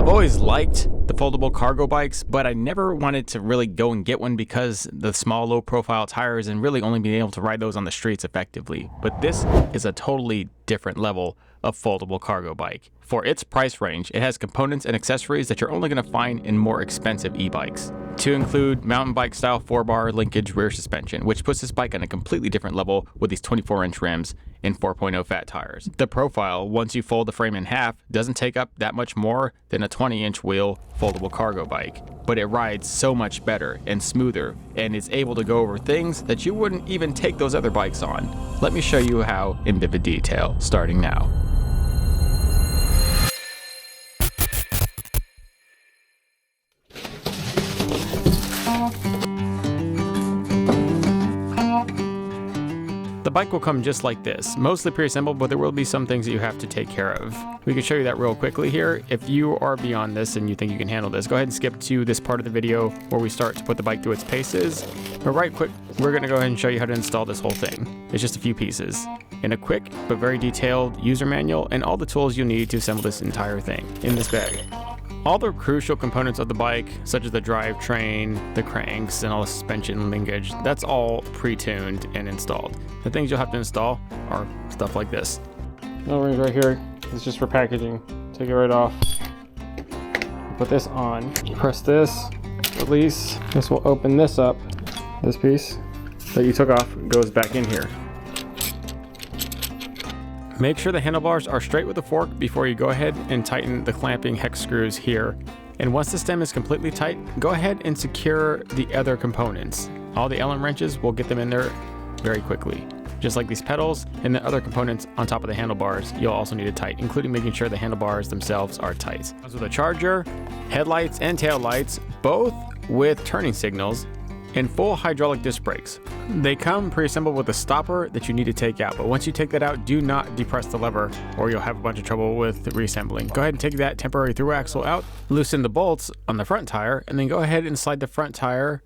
always liked the foldable cargo bikes, but I never wanted to really go and get one because the small low profile tires and really only being able to ride those on the streets effectively. But this is a totally different level of foldable cargo bike. For its price range, it has components and accessories that you're only going to find in more expensive e-bikes, to include mountain bike style 4-bar linkage rear suspension, which puts this bike on a completely different level with these 24-inch rims and 4.0 fat tires. The profile, once you fold the frame in half, doesn't take up that much more than a 20-inch wheel foldable cargo bike, but it rides so much better and smoother and is able to go over things that you wouldn't even take those other bikes on. Let me show you how in vivid detail, starting now. The bike will come just like this, mostly pre-assembled, but there will be some things that you have to take care of. We can show you that real quickly here. If you are beyond this and you think you can handle this, go ahead and skip to this part of the video where we start to put the bike through its paces. But right quick, we're going to go ahead and show you how to install this whole thing. It's just a few pieces in a quick but very detailed user manual and all the tools you need to assemble this entire thing in this bag. All the crucial components of the bike, such as the drivetrain, the cranks, and all the suspension linkage, that's all pre-tuned and installed. The things you'll have to install are stuff like this. No rings right here. It's just for packaging. Take it right off. Put this on. Press this. Release. This will open this up. This piece that you took off goes back in here. Make sure the handlebars are straight with the fork before you go ahead and tighten the clamping hex screws here. And once the stem is completely tight, go ahead and secure the other components. All the Allen wrenches will get them in there very quickly. Just like these pedals and the other components on top of the handlebars, you'll also need to tighten, including making sure the handlebars themselves are tight. Comes with a charger, headlights and tail lights, both with turning signals, and full hydraulic disc brakes. They come pre-assembled with a stopper that you need to take out, but once you take that out, do not depress the lever or you'll have a bunch of trouble with reassembling. Go ahead and take that temporary through axle out, loosen the bolts on the front tire, and then go ahead and slide the front tire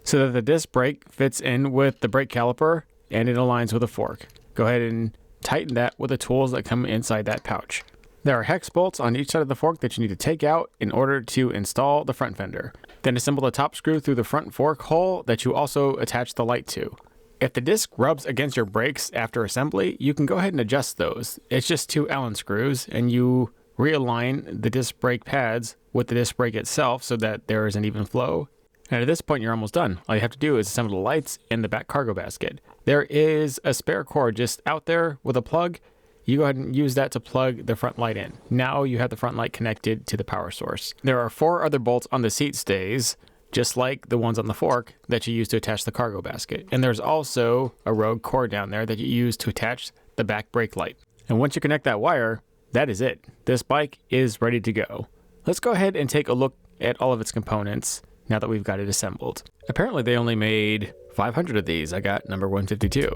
so that the disc brake fits in with the brake caliper and it aligns with the fork. Go ahead and tighten that with the tools that come inside that pouch. There are hex bolts on each side of the fork that you need to take out in order to install the front fender. Then assemble the top screw through the front fork hole that you also attach the light to. If the disc rubs against your brakes after assembly, you can go ahead and adjust those. It's just 2 Allen screws and you realign the disc brake pads with the disc brake itself so that there is an even flow. And at this point, you're almost done. All you have to do is assemble the lights in the back cargo basket. There is a spare cord just out there with a plug. You go ahead and use that to plug the front light in. Now you have the front light connected to the power source. There are 4 other bolts on the seat stays, just like the ones on the fork that you use to attach the cargo basket. And there's also a rogue cord down there that you use to attach the back brake light. And once you connect that wire, that is it. This bike is ready to go. Let's go ahead and take a look at all of its components now that we've got it assembled. Apparently they only made 500 of these. I got number 152.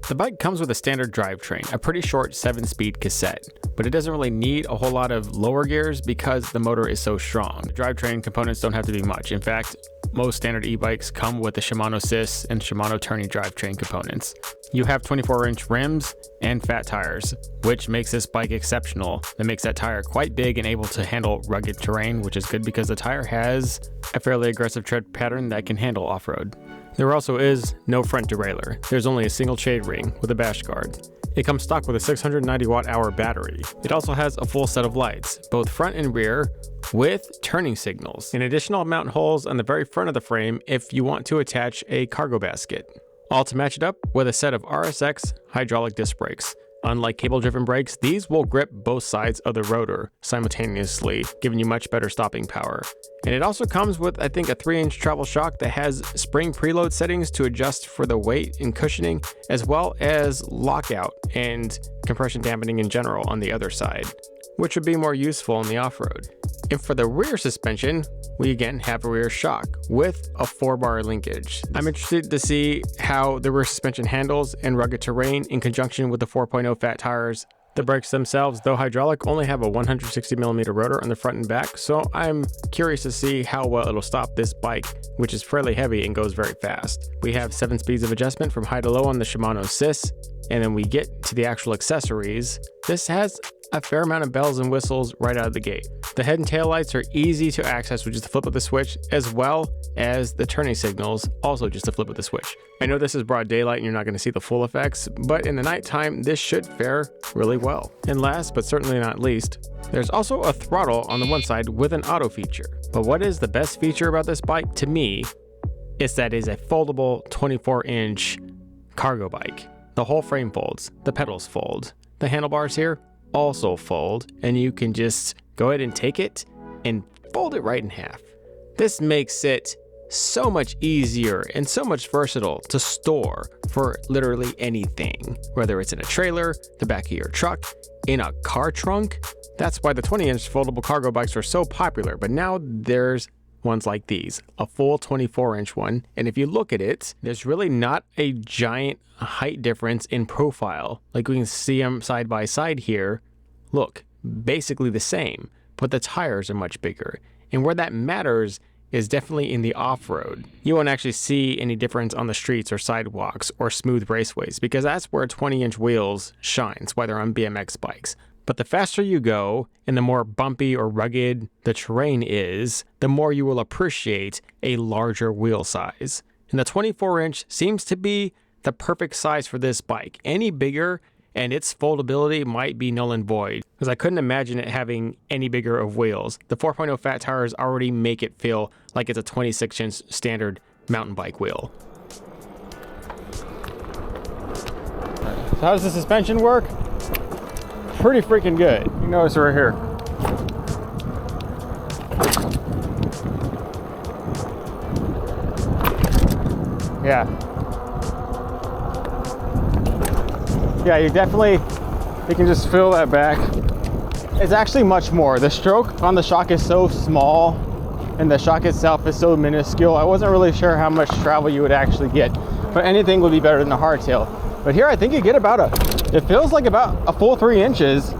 The bike comes with a standard drivetrain, a pretty short 7-speed cassette, but it doesn't really need a whole lot of lower gears because the motor is so strong. The drivetrain components don't have to be much. In fact, most standard e-bikes come with the Shimano Sys and Shimano Tourney drivetrain components. You have 24-inch rims and fat tires, which makes this bike exceptional. That makes that tire quite big and able to handle rugged terrain, which is good because the tire has a fairly aggressive tread pattern that can handle off-road. There also is no front derailleur. There's only a single shade ring with a bash guard. It comes stock with a 690 watt-hour battery. It also has a full set of lights, both front and rear, with turning signals. In addition, I'll mount holes on the very front of the frame if you want to attach a cargo basket. All to match it up with a set of RSX hydraulic disc brakes. Unlike cable-driven brakes, these will grip both sides of the rotor simultaneously, giving you much better stopping power. And it also comes with, I think, a 3-inch travel shock that has spring preload settings to adjust for the weight and cushioning, as well as lockout and compression dampening in general on the other side, which would be more useful in the off-road. And for the rear suspension, we again have a rear shock with a 4-bar linkage. I'm interested to see how the rear suspension handles in rugged terrain in conjunction with the 4.0 fat tires. The brakes themselves, though hydraulic, only have a 160mm rotor on the front and back, so I'm curious to see how well it'll stop this bike, which is fairly heavy and goes very fast. We have 7 speeds of adjustment from high to low on the Shimano Sys, and then we get to the actual accessories, this has a fair amount of bells and whistles right out of the gate. The head and tail lights are easy to access with just the flip of the switch, as well as the turning signals, also just a flip of the switch. I know this is broad daylight and you're not going to see the full effects, but in the nighttime, this should fare really well. And last, but certainly not least, there's also a throttle on the one side with an auto feature. But what is the best feature about this bike to me is that it is a foldable 24-inch cargo bike. The whole frame folds, the pedals fold, the handlebars here also fold, and you can just go ahead and take it and fold it right in half. This makes it so much easier and so much versatile to store for literally anything, whether it's in a trailer, the back of your truck, in a car trunk. That's why the 20-inch foldable cargo bikes are so popular, but now there's ones like these, a full 24-inch one, and if you look at it, there's really not a giant height difference in profile. Like we can see them side by side here. Look, basically the same, but the tires are much bigger. And where that matters is definitely in the off-road. You won't actually see any difference on the streets or sidewalks or smooth raceways, because that's where 20-inch wheels shines, whether on BMX bikes. But the faster you go and the more bumpy or rugged the terrain is, the more you will appreciate a larger wheel size. And the 24-inch seems to be the perfect size for this bike. Any bigger and its foldability might be null and void, because I couldn't imagine it having any bigger of wheels. The 4.0 fat tires already make it feel like it's a 26-inch standard mountain bike wheel. So how does the suspension work? Pretty freaking good. You notice right here. Yeah, you can just feel that back. It's actually much more. The stroke on the shock is so small and the shock itself is so minuscule. I wasn't really sure how much travel you would actually get, but anything would be better than a hardtail. But here I think you get it feels like about a full 3 inches,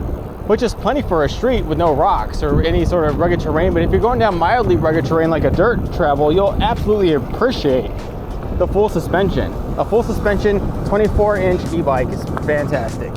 which is plenty for a street with no rocks or any sort of rugged terrain. But if you're going down mildly rugged terrain like a dirt travel, you'll absolutely appreciate the full suspension. A full suspension 24-inch e-bike is fantastic.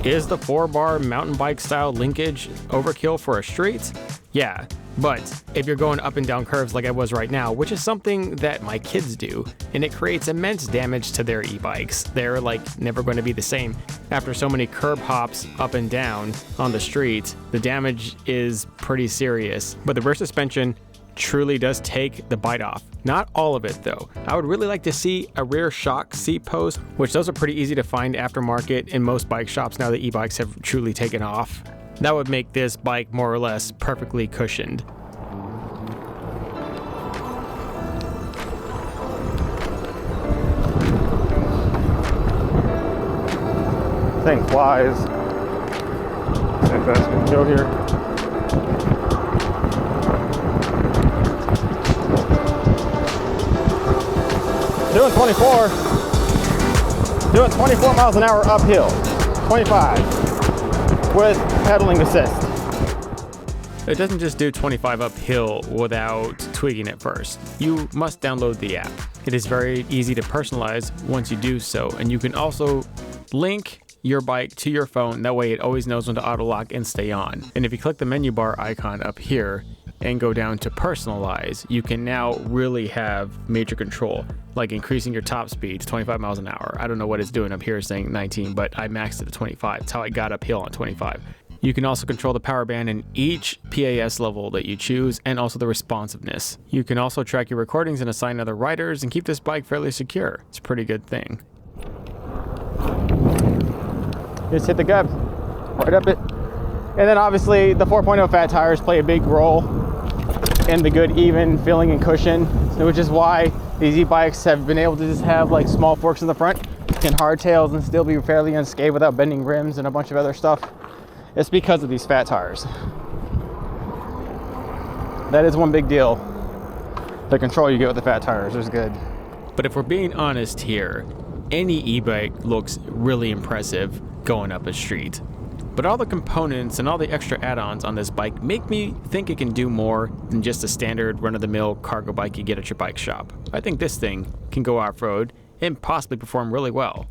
Is the 4-bar mountain bike style linkage overkill for a street? Yeah, but if you're going up and down curves like I was right now, which is something that my kids do, and it creates immense damage to their e-bikes. They're like never going to be the same. After so many curb hops up and down on the street, the damage is pretty serious. But the rear suspension truly does take the bite off. Not all of it though. I would really like to see a rear shock seat post, which those are pretty easy to find aftermarket in most bike shops now that e-bikes have truly taken off. That would make this bike more or less perfectly cushioned. Thing flies. See if that's gonna go here. Doing 24 miles an hour uphill, 25 with pedaling assist. It doesn't just do 25 uphill without tweaking it first. You must download the app. It is very easy to personalize once you do so, and you can also link your bike to your phone. That way it always knows when to auto lock and stay on. And if you click the menu bar icon up here and go down to personalize, you can now really have major control, like increasing your top speed to 25 miles an hour. I don't know what it's doing up here saying 19, but I maxed it to 25. That's how I got uphill on 25. You can also control the power band in each PAS level that you choose, and also the responsiveness. You can also track your recordings and assign other riders and keep this bike fairly secure. It's a pretty good thing. Just hit the gub, right up it. And then obviously the 4.0 fat tires play a big role in the good even feeling and cushion, which is why these e-bikes have been able to just have like small forks in the front and hardtails and still be fairly unscathed without bending rims and a bunch of other stuff. It's because of these fat tires. That is one big deal. The control you get with the fat tires is good. But if we're being honest here, any e-bike looks really impressive going up a street. But all the components and all the extra add-ons on this bike make me think it can do more than just a standard run-of-the-mill cargo bike you get at your bike shop. I think this thing can go off-road and possibly perform really well.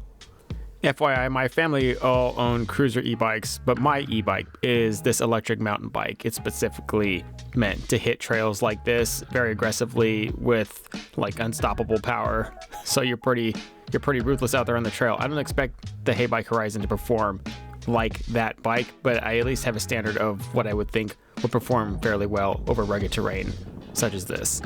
FYI, my family all own cruiser e-bikes, but my e-bike is this electric mountain bike. It's specifically meant to hit trails like this very aggressively with like unstoppable power. So you're pretty ruthless out there on the trail. I don't expect the Heybike Horizon to perform like that bike, but I at least have a standard of what I would think would perform fairly well over rugged terrain such as this.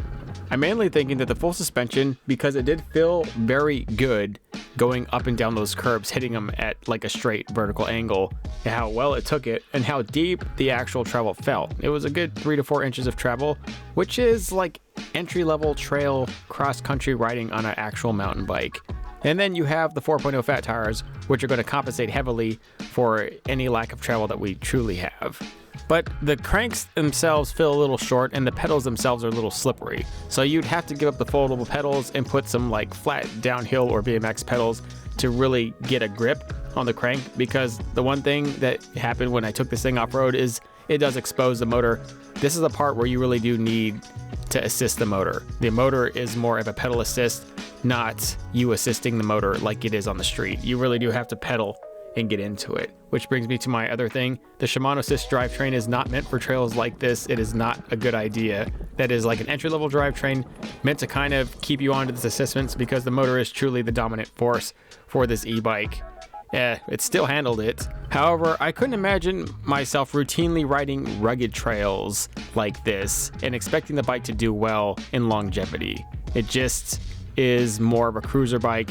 I'm mainly thinking that the full suspension, because it did feel very good going up and down those curbs, hitting them at like a straight vertical angle, and how well it took it and how deep the actual travel felt. It was a good 3 to 4 inches of travel, which is like entry-level trail cross-country riding on an actual mountain bike. And then you have the 4.0 fat tires, which are going to compensate heavily for any lack of travel that we truly have. But the cranks themselves feel a little short and the pedals themselves are a little slippery. So you'd have to give up the foldable pedals and put some like flat downhill or BMX pedals to really get a grip on the crank, because the one thing that happened when I took this thing off-road is it does expose the motor. This is the part where you really do need to assist the motor. The motor is more of a pedal assist, not you assisting the motor like it is on the street. You really do have to pedal and get into it. Which brings me to my other thing. The Shimano Assist drivetrain is not meant for trails like this. It is not a good idea. That is like an entry-level drivetrain meant to kind of keep you onto this assistance, because the motor is truly the dominant force for this e-bike. It still handled it. However, I couldn't imagine myself routinely riding rugged trails like this and expecting the bike to do well in longevity. It just is more of a cruiser bike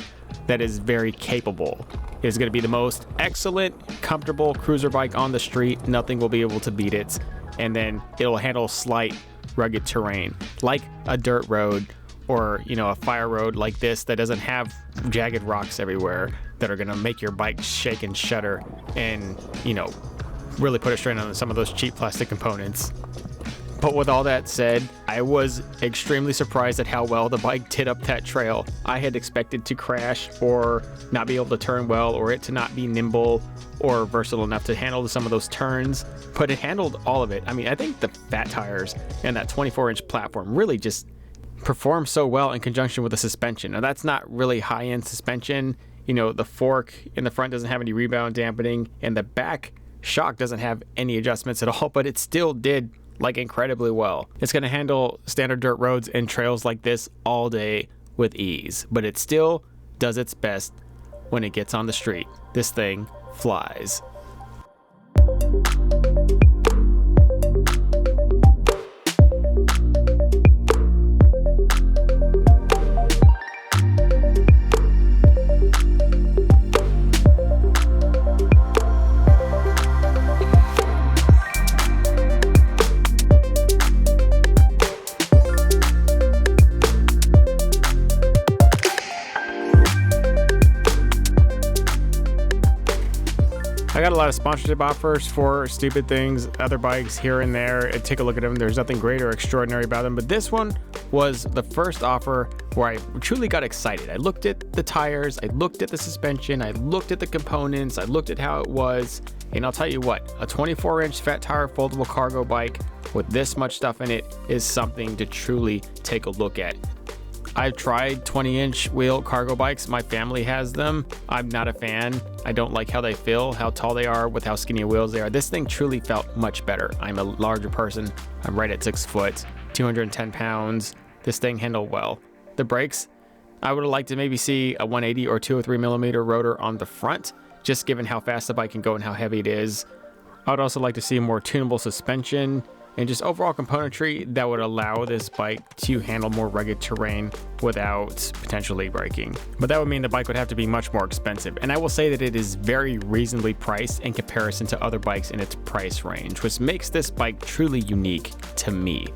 that is very capable. It's going to be the most excellent, comfortable cruiser bike on the street. Nothing will be able to beat it. And then it'll handle slight, rugged terrain, like a dirt road or, a fire road like this that doesn't have jagged rocks everywhere that are going to make your bike shake and shudder and, really put a strain on some of those cheap plastic components. But with all that said, I was extremely surprised at how well the bike did up that trail. I had expected to crash or not be able to turn well, or it to not be nimble or versatile enough to handle some of those turns, but it handled all of it. I mean, I think the fat tires and that 24-inch platform really just perform so well in conjunction with the suspension. Now, that's not really high-end suspension. The fork in the front doesn't have any rebound dampening, and the back shock doesn't have any adjustments at all, but it still did incredibly well. It's going to handle standard dirt roads and trails like this all day with ease, but it still does its best when it gets on the street. This thing flies. I got a lot of sponsorship offers for stupid things, other bikes here and there. I'd take a look at them. There's nothing great or extraordinary about them, but this one was the first offer where I truly got excited. I looked at the tires, I looked at the suspension, I looked at the components, I looked at how it was, and I'll tell you what, a 24-inch fat tire foldable cargo bike with this much stuff in it is something to truly take a look at. I've tried 20-inch wheel cargo bikes. My family has them. I'm not a fan. I don't like how they feel, how tall they are with how skinny wheels they are. This thing truly felt much better. I'm a larger person. I'm right at 6 foot, 210 pounds. This thing handled well. The brakes, I would have liked to maybe see a 180 or 203 millimeter rotor on the front, just given how fast the bike can go and how heavy it is. I would also like to see more tunable suspension and just overall componentry that would allow this bike to handle more rugged terrain without potentially breaking. But that would mean the bike would have to be much more expensive. And I will say that it is very reasonably priced in comparison to other bikes in its price range, which makes this bike truly unique to me.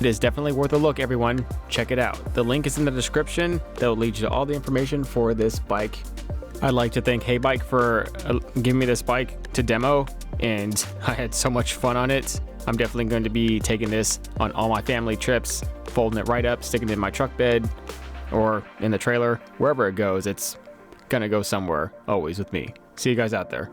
It is definitely worth a look, everyone. Check it out. The link is in the description. That will lead you to all the information for this bike. I'd like to thank Heybike for giving me this bike to demo, and I had so much fun on it. I'm definitely going to be taking this on all my family trips, folding it right up, sticking it in my truck bed or in the trailer. Wherever it goes, it's gonna go somewhere, always with me. See you guys out there.